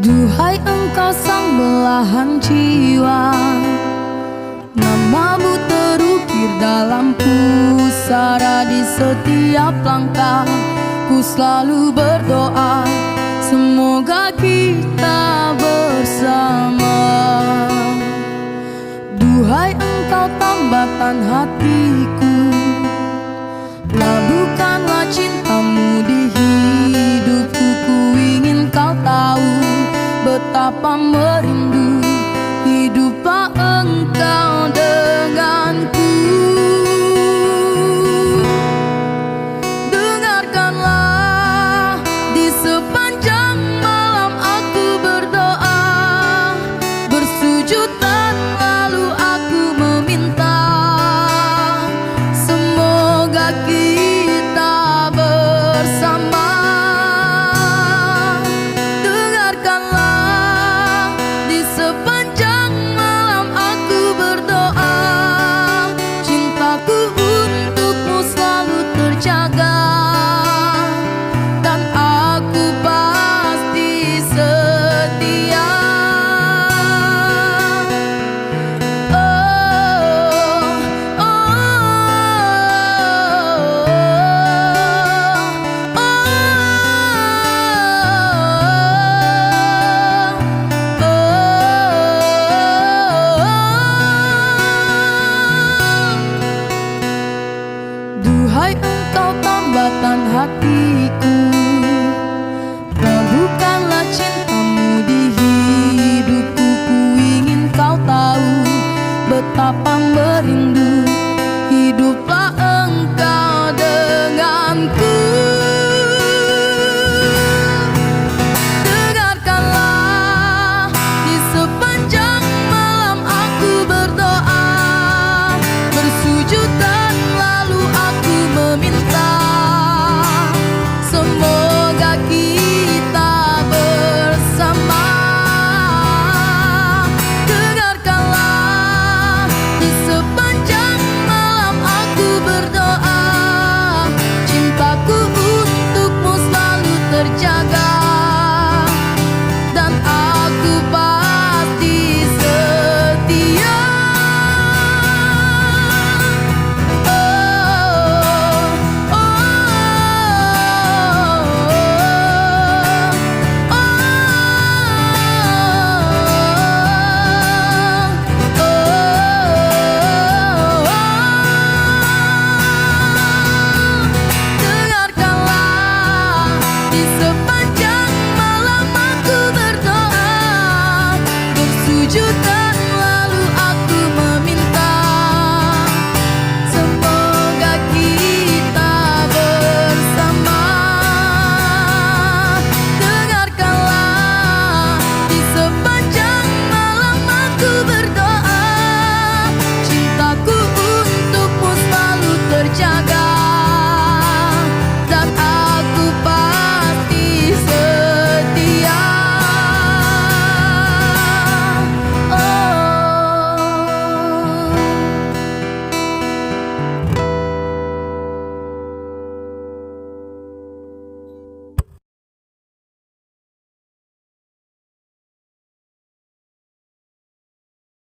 Duhai engkau sang belahan jiwa, namamu terukir dalam pusara. Di setiap langkah ku selalu berdoa, semoga kita bersama. Duhai engkau tambatan hatiku, labuhkanlah cintamu di hidupku. Ku ingin kau tahu betapa merindu hiduplah engkau denganku. Dengarkanlah, di sepanjang malam aku berdoa, bersujud dan lalu aku meminta, semoga kita bersama.